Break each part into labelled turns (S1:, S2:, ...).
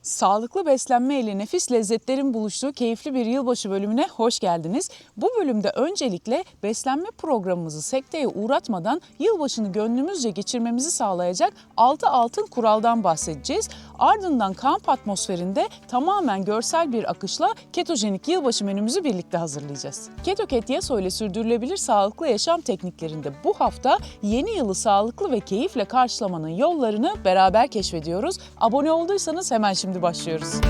S1: Sağlıklı beslenme ile nefis lezzetlerin buluştuğu keyifli bir yılbaşı bölümüne hoş geldiniz. Bu bölümde öncelikle beslenme programımızı sekteye uğratmadan yılbaşını gönlümüzce geçirmemizi sağlayacak 6 altın kuraldan bahsedeceğiz. Ardından kamp atmosferinde tamamen görsel bir akışla ketojenik yılbaşı menümüzü birlikte hazırlayacağız. Keto Yeso ile sürdürülebilir sağlıklı yaşam tekniklerinde bu hafta yeni yılı sağlıklı ve keyifle karşılamanın yollarını beraber keşfediyoruz. Abone olduysanız hemen şimdi başlıyoruz.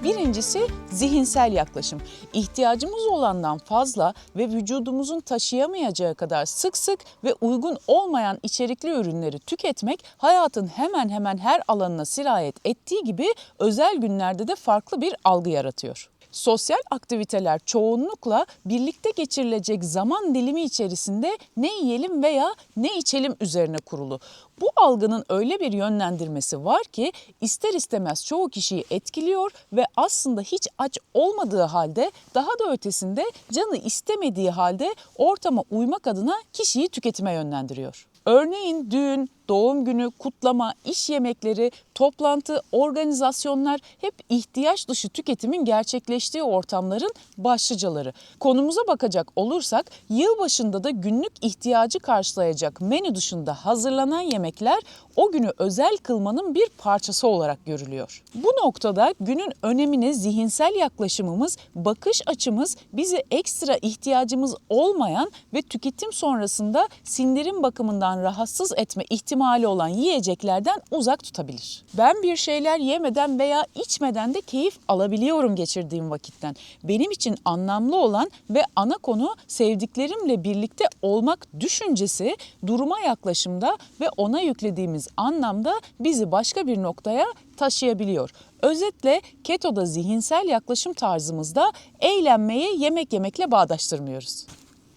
S1: Birincisi zihinsel yaklaşım. İhtiyacımız olandan fazla ve vücudumuzun taşıyamayacağı kadar sık sık ve uygun olmayan içerikli ürünleri tüketmek hayatın hemen hemen her alanına sirayet ettiği gibi özel günlerde de farklı bir algı yaratıyor. Sosyal aktiviteler çoğunlukla birlikte geçirilecek zaman dilimi içerisinde ne yiyelim veya ne içelim üzerine kurulu. Bu algının öyle bir yönlendirmesi var ki ister istemez çoğu kişiyi etkiliyor ve aslında hiç aç olmadığı halde daha da ötesinde canı istemediği halde ortama uymak adına kişiyi tüketime yönlendiriyor. Örneğin düğün, doğum günü, kutlama, iş yemekleri, toplantı, organizasyonlar hep ihtiyaç dışı tüketimin gerçekleştiği ortamların başlıcaları. Konumuza bakacak olursak yılbaşında da günlük ihtiyacı karşılayacak menü dışında hazırlanan yemekler o günü özel kılmanın bir parçası olarak görülüyor. Bu noktada günün önemine zihinsel yaklaşımımız, bakış açımız bizi ekstra ihtiyacımız olmayan ve tüketim sonrasında sindirim bakımından rahatsız etme ihtimali olan yiyeceklerden uzak tutabilir. Ben bir şeyler yemeden veya içmeden de keyif alabiliyorum geçirdiğim vakitten. Benim için anlamlı olan ve ana konu sevdiklerimle birlikte olmak düşüncesi duruma yaklaşımda ve ona yüklediğimiz anlamda bizi başka bir noktaya taşıyabiliyor. Özetle ketoda zihinsel yaklaşım tarzımızda eğlenmeyi yemek yemekle bağdaştırmıyoruz.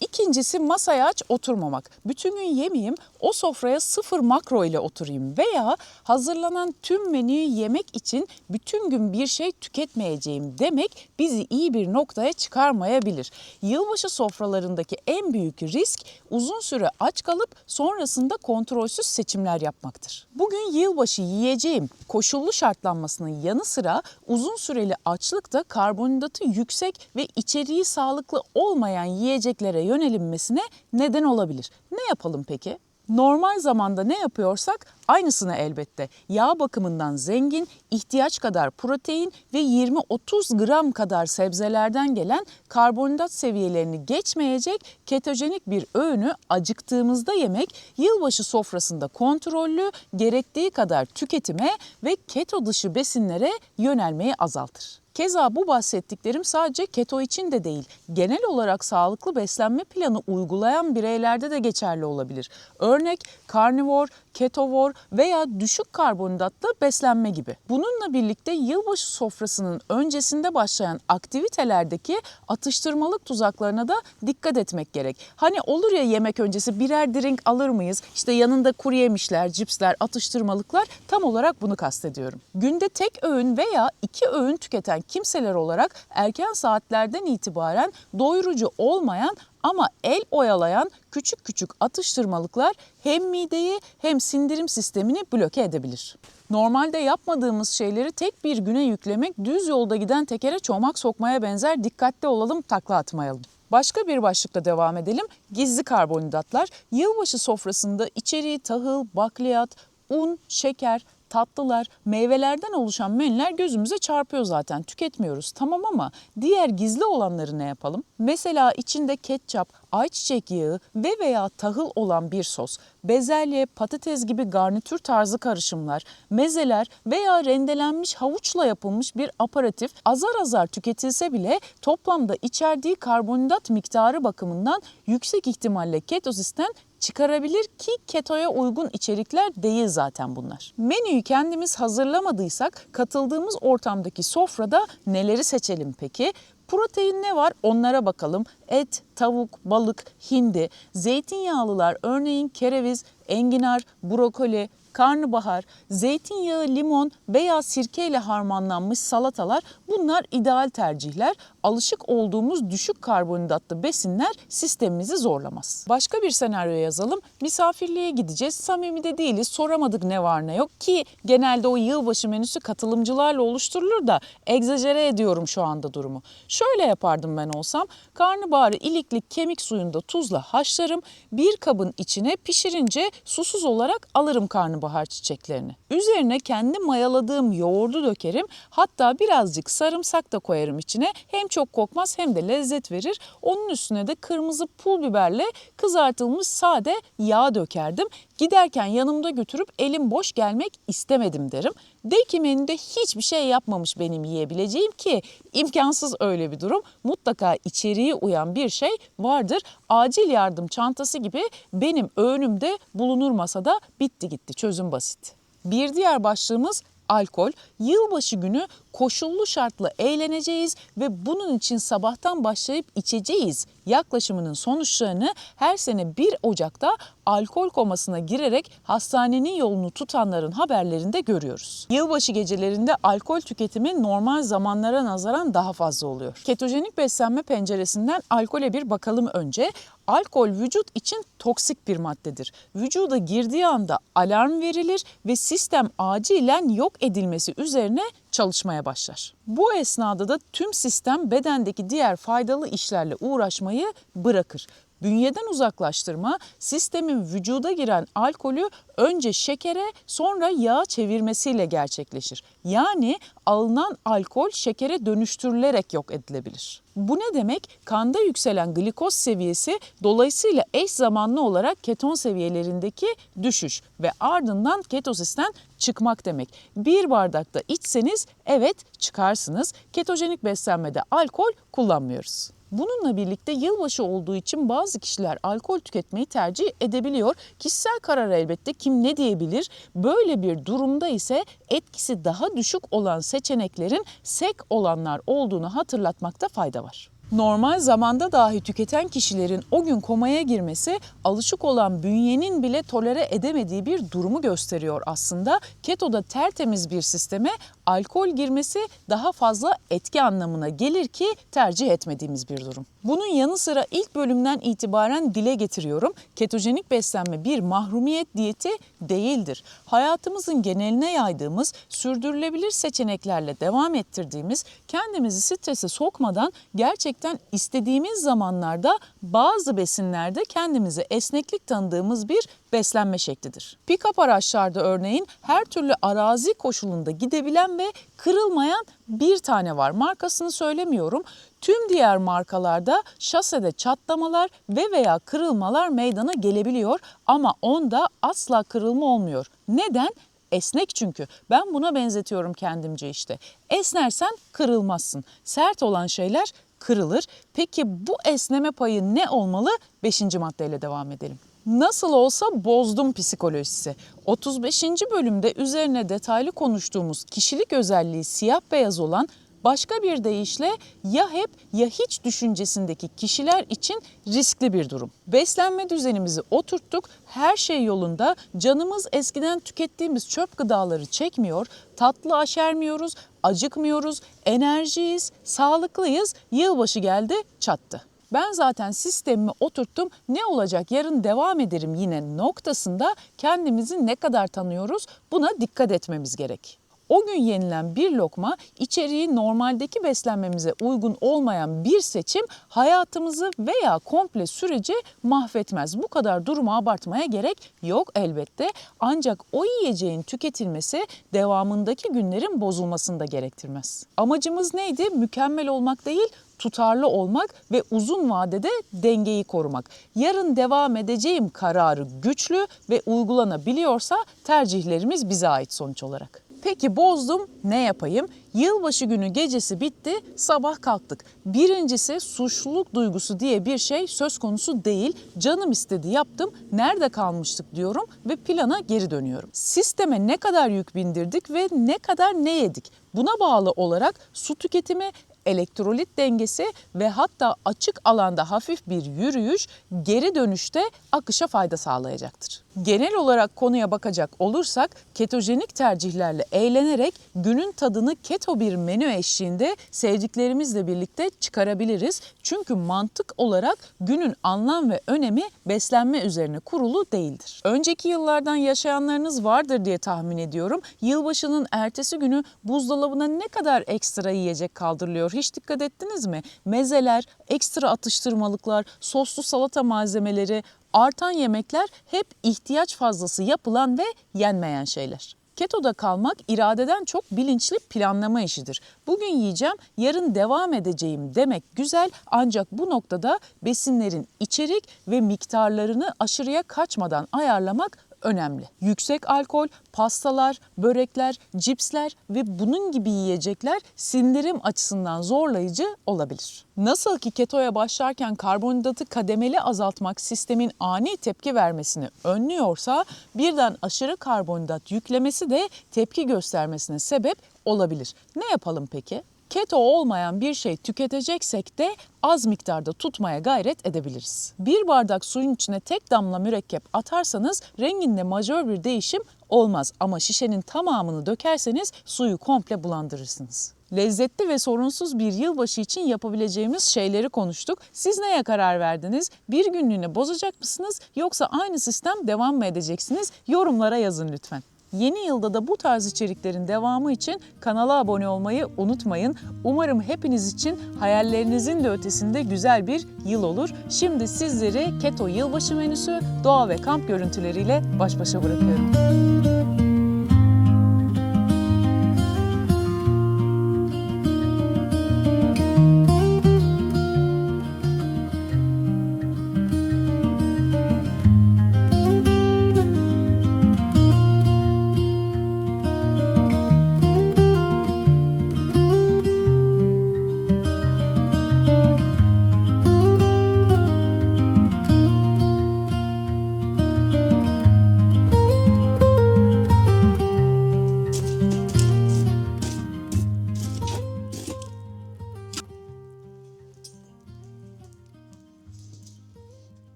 S1: İkincisi masaya aç oturmamak. Bütün gün yemeyeyim, o sofraya sıfır makro ile oturayım veya hazırlanan tüm menüyü yemek için bütün gün bir şey tüketmeyeceğim demek bizi iyi bir noktaya çıkarmayabilir. Yılbaşı sofralarındaki en büyük risk uzun süre aç kalıp sonrasında kontrolsüz seçimler yapmaktır. Bugün yılbaşı yiyeceğim koşullu şartlanmasının yanı sıra uzun süreli açlık da karbonhidratı yüksek ve içeriği sağlıklı olmayan yiyeceklere yönelinmesine neden olabilir. Ne yapalım peki? Normal zamanda ne yapıyorsak aynısını elbette. Yağ bakımından zengin, ihtiyaç kadar protein ve 20-30 gram kadar sebzelerden gelen karbonhidrat seviyelerini geçmeyecek ketojenik bir öğünü acıktığımızda yemek yılbaşı sofrasında kontrollü, gerektiği kadar tüketime ve keto dışı besinlere yönelmeyi azaltır. Keza bu bahsettiklerim sadece keto için de değil, genel olarak sağlıklı beslenme planı uygulayan bireylerde de geçerli olabilir. Örnek karnivor, ketovor veya düşük karbonhidratlı beslenme gibi. Bununla birlikte yılbaşı sofrasının öncesinde başlayan aktivitelerdeki atıştırmalık tuzaklarına da dikkat etmek gerek. Hani olur ya yemek öncesi birer drink alır mıyız? İşte yanında kuru yemişler, cipsler, atıştırmalıklar, tam olarak bunu kastediyorum. Günde tek öğün veya 2 öğün tüketen kimseler olarak erken saatlerden itibaren doyurucu olmayan ama el oyalayan küçük küçük atıştırmalıklar hem mideyi hem sindirim sistemini bloke edebilir. Normalde yapmadığımız şeyleri tek bir güne yüklemek düz yolda giden tekere çomak sokmaya benzer, dikkatli olalım, takla atmayalım. Başka bir başlıkla devam edelim. Gizli karbonhidratlar. Yılbaşı sofrasında içeriği tahıl, bakliyat, un, şeker, tatlılar, meyvelerden oluşan menüler gözümüze çarpıyor zaten. Tüketmiyoruz tamam ama diğer gizli olanları ne yapalım? Mesela içinde ketçap, ayçiçek yağı ve veya tahıl olan bir sos, bezelye, patates gibi garnitür tarzı karışımlar, mezeler veya rendelenmiş havuçla yapılmış bir aperatif azar azar tüketilse bile toplamda içerdiği karbonhidrat miktarı bakımından yüksek ihtimalle ketozisten çıkarabilir ki ketoya uygun içerikler değil zaten bunlar. Menüyü kendimiz hazırlamadıysak katıldığımız ortamdaki sofrada neleri seçelim peki? Protein ne var onlara bakalım. Et, tavuk, balık, hindi, zeytinyağlılar örneğin kereviz, enginar, brokoli, karnabahar, zeytinyağı, limon veya sirke ile harmanlanmış salatalar, bunlar ideal tercihler. alışık olduğumuz düşük karbonhidratlı besinler sistemimizi zorlamaz. Başka bir senaryo yazalım. Misafirliğe gideceğiz. Samimi de değiliz. Soramadık ne var ne yok ki genelde o yılbaşı menüsü katılımcılarla oluşturulur da egzajere ediyorum şu anda durumu. Şöyle yapardım ben olsam. Karnabaharı iliklik kemik suyunda tuzla haşlarım. Bir kabın içine pişirince susuz olarak alırım karnabahar çiçeklerini. Üzerine kendi mayaladığım yoğurdu dökerim. Hatta birazcık sarımsak da koyarım içine. Hem çok kokmaz hem de lezzet verir. Onun üstüne de kırmızı pul biberle kızartılmış sade yağ dökerdim. Giderken yanımda götürüp elim boş gelmek istemedim derim. De ki menüde hiçbir şey yapmamış benim yiyebileceğim ki imkansız öyle bir durum. Mutlaka içeriğe uyan bir şey vardır. Acil yardım çantası gibi benim öğünümde bulunur masada, bitti gitti, çözüm basit. Bir diğer başlığımız alkol. Yılbaşı günü koşullu şartla eğleneceğiz ve bunun için sabahtan başlayıp içeceğiz yaklaşımının sonuçlarını her sene 1 Ocak'ta alkol komasına girerek hastanenin yolunu tutanların haberlerinde görüyoruz. Yılbaşı gecelerinde alkol tüketimi normal zamanlara nazaran daha fazla oluyor. Ketojenik beslenme penceresinden alkole bir bakalım önce. Alkol vücut için toksik bir maddedir. Vücuda girdiği anda alarm verilir ve sistem acilen yok edilmesi üzerine çalışmaya başlar. Bu esnada da tüm sistem bedendeki diğer faydalı işlerle uğraşmayı bırakır. Bünyeden uzaklaştırma, sistemin vücuda giren alkolü önce şekere sonra yağa çevirmesiyle gerçekleşir. Yani alınan alkol şekere dönüştürülerek yok edilebilir. Bu ne demek? Kanda yükselen glikoz seviyesi dolayısıyla eş zamanlı olarak keton seviyelerindeki düşüş ve ardından ketozisten çıkmak demek. Bir bardakta içseniz evet çıkarsınız. Ketojenik beslenmede alkol kullanmıyoruz. Bununla birlikte yılbaşı olduğu için bazı kişiler alkol tüketmeyi tercih edebiliyor. Kişisel karar elbette, kim ne diyebilir? Böyle bir durumda ise etkisi daha düşük olan seçeneklerin sek olanlar olduğunu hatırlatmakta fayda var. Normal zamanda dahi tüketen kişilerin o gün komaya girmesi alışık olan bünyenin bile tolere edemediği bir durumu gösteriyor aslında. Ketoda tertemiz bir sisteme alkol girmesi daha fazla etki anlamına gelir ki tercih etmediğimiz bir durum. Bunun yanı sıra ilk bölümden itibaren dile getiriyorum. Ketojenik beslenme bir mahrumiyet diyeti değildir. Hayatımızın geneline yaydığımız, sürdürülebilir seçeneklerle devam ettirdiğimiz, kendimizi strese sokmadan gerçekten istediğimiz zamanlarda bazı besinlerde kendimize esneklik tanıdığımız bir beslenme şeklidir. Pick-up araçlarda örneğin her türlü arazi koşulunda gidebilen ve kırılmayan bir tane var. Markasını söylemiyorum. Tüm diğer markalarda şasede çatlamalar ve veya kırılmalar meydana gelebiliyor ama onda asla kırılma olmuyor. Neden? Esnek çünkü. Ben buna benzetiyorum kendimce işte. Esnersen kırılmazsın. Sert olan şeyler kırılır. Peki bu esneme payı ne olmalı? 5. maddeyle devam edelim. Nasıl olsa bozdum psikolojisi. 35. bölümde üzerine detaylı konuştuğumuz kişilik özelliği siyah beyaz olan, başka bir deyişle ya hep ya hiç düşüncesindeki kişiler için riskli bir durum. Beslenme düzenimizi oturttuk, her şey yolunda, canımız eskiden tükettiğimiz çöp gıdaları çekmiyor, tatlı aşermiyoruz, acıkmıyoruz, enerjiyiz, sağlıklıyız, yılbaşı geldi çattı. Ben zaten sistemimi oturttum, ne olacak yarın devam ederim yine noktasında kendimizi ne kadar tanıyoruz, buna dikkat etmemiz gerek. O gün yenilen bir lokma, içeriği normaldeki beslenmemize uygun olmayan bir seçim hayatımızı veya komple süreci mahvetmez. Bu kadar durumu abartmaya gerek yok elbette. Ancak o yiyeceğin tüketilmesi devamındaki günlerin bozulmasını da gerektirmez. Amacımız neydi? Mükemmel olmak değil, tutarlı olmak ve uzun vadede dengeyi korumak. Yarın devam edeceğim kararı güçlü ve uygulanabiliyorsa tercihlerimiz bize ait sonuç olarak. Peki bozdum, ne yapayım? Yılbaşı günü gecesi bitti, sabah kalktık. Birincisi suçluluk duygusu diye bir şey söz konusu değil. Canım istedi yaptım, nerede kalmıştık diyorum ve plana geri dönüyorum. Sisteme ne kadar yük bindirdik ve ne kadar ne yedik? Buna bağlı olarak su tüketimi, elektrolit dengesi ve hatta açık alanda hafif bir yürüyüş geri dönüşte akışa fayda sağlayacaktır. Genel olarak konuya bakacak olursak ketojenik tercihlerle eğlenerek günün tadını keto bir menü eşliğinde sevdiklerimizle birlikte çıkarabiliriz. Çünkü mantık olarak günün anlam ve önemi beslenme üzerine kurulu değildir. Önceki yıllardan yaşayanlarınız vardır diye tahmin ediyorum. Yılbaşının ertesi günü buzdolabına ne kadar ekstra yiyecek kaldırılıyor hiç dikkat ettiniz mi? Mezeler, ekstra atıştırmalıklar, soslu salata malzemeleri, artan yemekler hep ihtiyaç fazlası yapılan ve yenmeyen şeyler. Ketoda kalmak iradeden çok bilinçli planlama işidir. Bugün yiyeceğim, yarın devam edeceğim demek güzel ancak bu noktada besinlerin içerik ve miktarlarını aşırıya kaçmadan ayarlamak önemli. Yüksek alkol, pastalar, börekler, cipsler ve bunun gibi yiyecekler sindirim açısından zorlayıcı olabilir. Nasıl ki ketoya başlarken karbonhidratı kademeli azaltmak sistemin ani tepki vermesini önlüyorsa, birden aşırı karbonhidrat yüklemesi de tepki göstermesine sebep olabilir. Ne yapalım peki? Keto olmayan bir şey tüketeceksek de az miktarda tutmaya gayret edebiliriz. Bir bardak suyun içine tek damla mürekkep atarsanız renginde majör bir değişim olmaz ama şişenin tamamını dökerseniz suyu komple bulandırırsınız. Lezzetli ve sorunsuz bir yılbaşı için yapabileceğimiz şeyleri konuştuk. Siz neye karar verdiniz? Bir günlüğüne bozacak mısınız yoksa aynı sistem devam mı edeceksiniz? Yorumlara yazın lütfen. Yeni yılda da bu tarz içeriklerin devamı için kanala abone olmayı unutmayın. Umarım hepiniz için hayallerinizin de ötesinde güzel bir yıl olur. Şimdi sizleri keto yılbaşı menüsü, doğa ve kamp görüntüleriyle baş başa bırakıyorum.